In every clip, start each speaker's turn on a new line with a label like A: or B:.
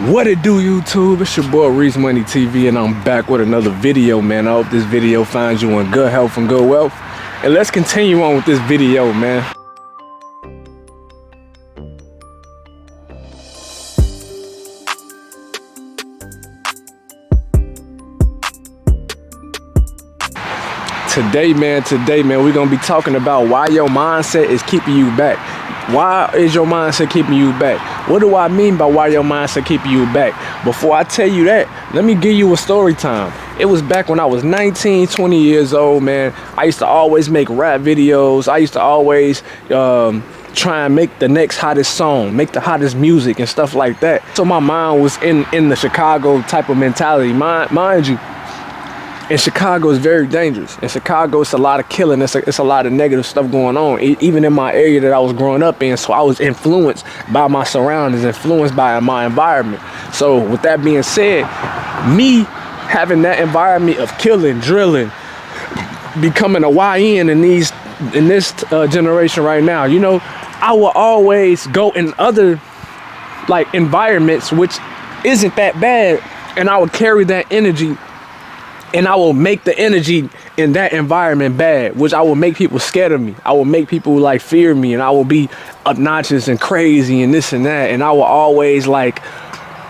A: What it do, YouTube? It's your boy Reese Money TV, and I'm back with another video, man. I hope this video finds you in good health and good wealth. And let's continue on with this video, man. Today, man, we're gonna be talking about why your mindset is keeping you back. Why is your mindset keeping you back? What do I mean by why your mindset keeping you back? Before I tell you that, let me give you a story time. It was back when I was 19, 20 years old, man. I used to always make rap videos. I used to always try and make the next hottest song, make the hottest music and stuff like that. So my mind was in the Chicago type of mentality. Mind you, in Chicago is very dangerous. In Chicago, it's a lot of killing. It's a lot of negative stuff going on, even in my area that I was growing up in. So I was influenced by my surroundings, influenced by my environment. So with that being said, me having that environment of killing, drilling, becoming a YN in this generation right now, you know, I will always go in other like environments which isn't that bad, and I would carry that energy. And I will make the energy in that environment bad, which I will make people scared of me. I will make people like fear me, and I will be obnoxious and crazy and this and that. And I will always try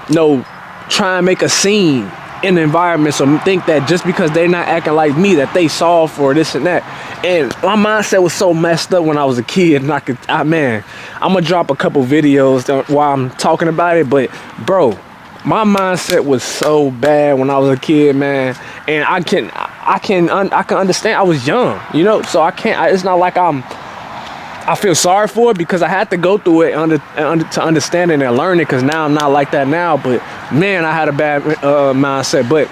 A: and make a scene in the environment. So think that just because they're not acting like me, that they soft for this and that. And my mindset was so messed up when I was a kid. And I'm gonna drop a couple videos while I'm talking about it. But bro, my mindset was so bad when I was a kid, man, and I can understand. I was young, you know, so it's not like I feel sorry for it, because I had to go through it to understand it and learn it. Because now I'm not like that now, but man, I had a bad mindset. But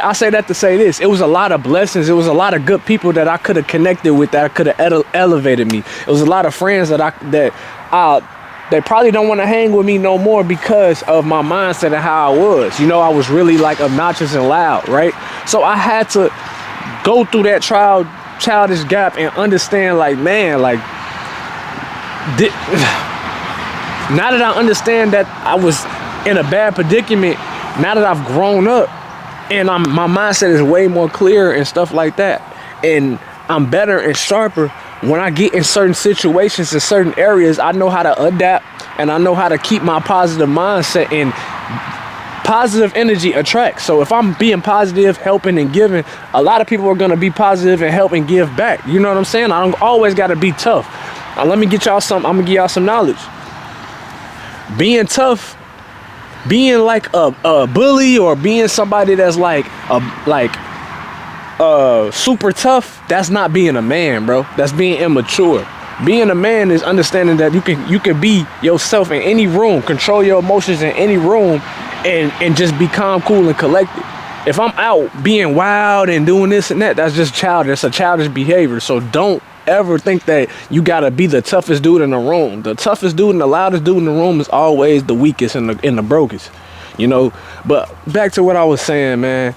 A: I say that to say this: it was a lot of blessings. It was a lot of good people that I could have connected with, that could have elevated me. It was a lot of friends they probably don't want to hang with me no more because of my mindset and how I was. You know, I was really like obnoxious and loud, right? So I had to go through that childish gap and understand, like, man, like, now that I understand that I was in a bad predicament, now that I've grown up and my mindset is way more clear and stuff like that, and I'm better and sharper. When I get in certain situations, in certain areas, I know how to adapt, and I know how to keep my positive mindset, and positive energy attracts. So if I'm being positive, helping and giving, a lot of people are going to be positive and help and give back. You know what I'm saying? I don't always got to be tough. Now, let me get y'all I'm going to give y'all some knowledge. Being tough, being like a bully, or being somebody that's super tough, that's not being a man, bro. That's being immature. Being a man is understanding that you can be yourself in any room, control your emotions in any room, and just be calm, cool, and collected. If I'm out being wild and doing this and that, that's just childish. It's a childish behavior. So don't ever think that you gotta be the toughest dude in the room. The toughest dude and the loudest dude in the room is always the weakest and the brokest, you know. But back to what I was saying, man.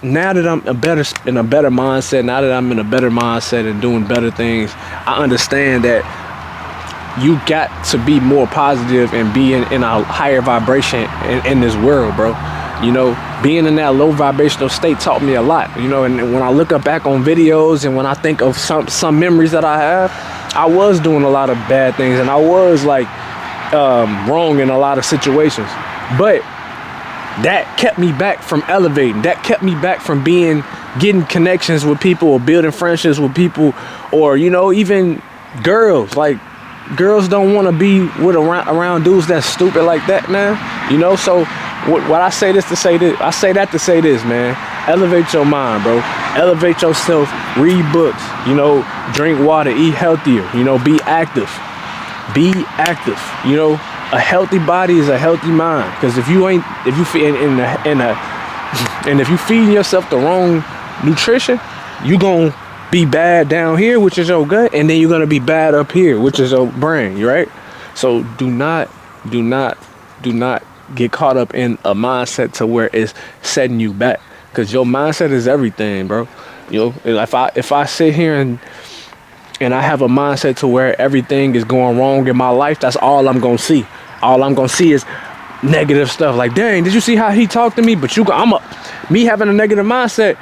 A: Now that I'm in a better mindset, now that I'm in a better mindset and doing better things, I understand that you got to be more positive and be in a higher vibration in this world, bro. You know, being in that low vibrational state taught me a lot, you know. And when I look back on videos, and when I think of some memories that I have, I was doing a lot of bad things, and I was like wrong in a lot of situations. But that kept me back from elevating. That kept me back from getting connections with people, or building friendships with people, or, you know, even girls. Like, girls don't want to be around dudes that's stupid like that, man. You know, so what I say this to say this, I say that to say this, man. Elevate your mind, bro. Elevate yourself. Read books. You know, drink water. Eat healthier. You know, be active. Be active. You know. A healthy body is a healthy mind. Because if you feeding yourself the wrong nutrition, you gonna be bad down here, which is your gut, and then you're gonna be bad up here, which is your brain, right? So do not get caught up in a mindset to where it's setting you back, because your mindset is everything, bro. You know, if I sit here and I have a mindset to where everything is going wrong in my life, that's all I'm gonna see. all I'm gonna see is negative stuff. Like, dang, did you see how he talked to me? But me having a negative mindset,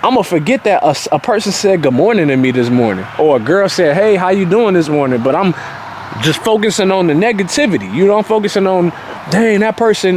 A: I'm gonna forget that a person said good morning to me this morning, or a girl said, hey, how you doing this morning? But I'm just focusing on the negativity. You know, I'm focusing on, dang, that person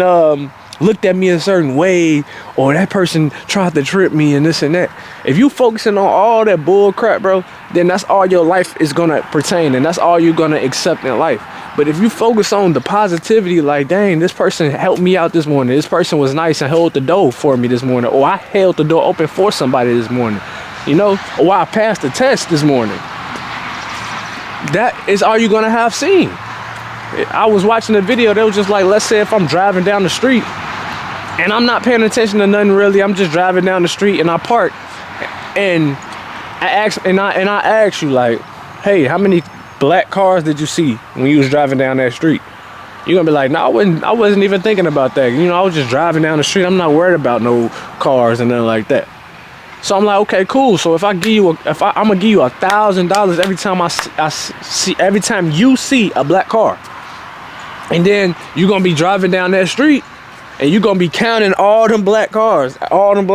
A: looked at me a certain way, or that person tried to trip me and this and that. If you focusing on all that bull crap, bro, then that's all your life is gonna pertain, and that's all you're gonna accept in life. But if you focus on the positivity, like, dang, this person helped me out this morning, this person was nice and held the door for me this morning, or I held the door open for somebody this morning, you know, or I passed the test this morning, that is all you're gonna have seen. I was watching a video that was just like, let's say if I'm driving down the street and I'm not paying attention to nothing really, I'm just driving down the street and I park, and I ask you, like, hey, how many black cars did you see when you was driving down that street? You're gonna be like, no, I wasn't even thinking about that. You know, I was just driving down the street. I'm not worried about no cars and nothing like that. So I'm like, okay, cool. So if I'm gonna give you $1,000 every time you see a black car, and then you're gonna be driving down that street and you're gonna be counting all them black cars. You're gonna be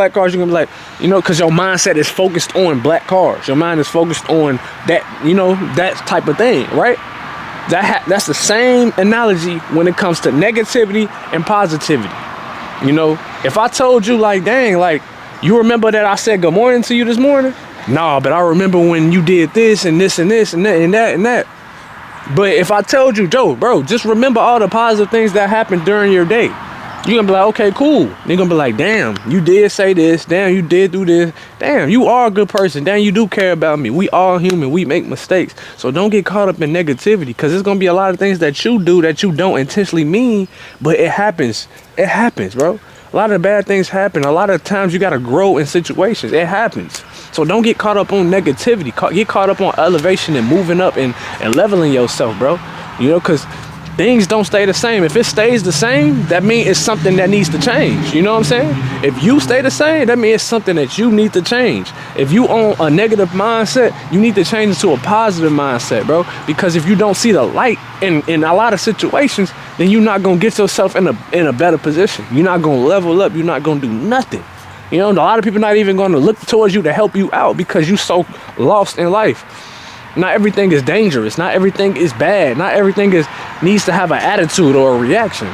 A: like, you know, because your mindset is focused on black cars. Your mind is focused on that, you know, that type of thing, right? That's the same analogy when it comes to negativity and positivity. You know, if I told you, like, dang, like, you remember that I said good morning to you this morning? Nah, but I remember when you did this and this and this and that and that and that. But if I told you, Joe, bro, just remember all the positive things that happened during your day, you're gonna be like, okay, cool. You're gonna be like, damn, you did say this. Damn, you did do this. Damn, you are a good person. Damn, you do care about me. We all human. We make mistakes. So don't get caught up in negativity, because there's gonna be a lot of things that you do that you don't intentionally mean, but it happens. It happens, bro. A lot of bad things happen. A lot of times you gotta grow in situations. It happens. So don't get caught up on negativity. Get caught up on elevation and moving up and leveling yourself, bro. You know, because things don't stay the same. If it stays the same, that means it's something that needs to change. You know what I'm saying? If you stay the same, that means it's something that you need to change. If you own a negative mindset, you need to change it to a positive mindset, bro. Because if you don't see the light in a lot of situations, then you're not gonna get yourself in a better position. You're not gonna level up. You're not gonna do nothing. You know, a lot of people not even gonna look towards you to help you out because you're so lost in life. Not everything is dangerous. Not everything is bad. Not everything needs to have an attitude or a reaction.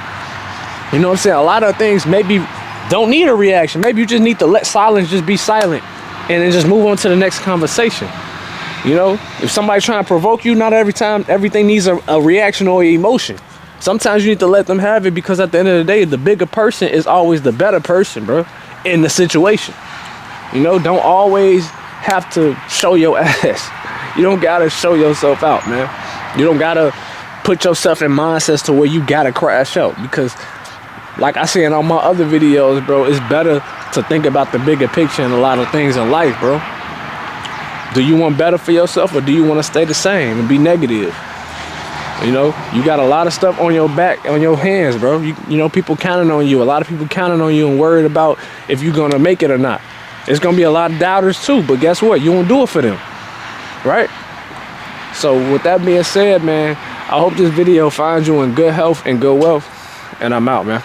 A: You know what I'm saying? A lot of things maybe don't need a reaction. Maybe you just need to let silence just be silent and then just move on to the next conversation. You know, if somebody's trying to provoke you, not every time everything needs a reaction or emotion. Sometimes you need to let them have it, because at the end of the day, the bigger person is always the better person, bro, in the situation. You know, don't always have to show your ass. You don't gotta show yourself out, man. You don't gotta put yourself in mindsets to where you gotta crash out, because like I said in all my other videos, bro, it's better to think about the bigger picture and a lot of things in life, bro. Do you want better for yourself, or do you want to stay the same and be negative? You know, you got a lot of stuff on your back, on your hands, bro. You know, people counting on you. A lot of people counting on you and worried about if you're gonna make it or not. There's gonna be a lot of doubters too, but guess what? You won't do it for them, right? So with that being said, man, I hope this video finds you in good health and good wealth, and I'm out, man.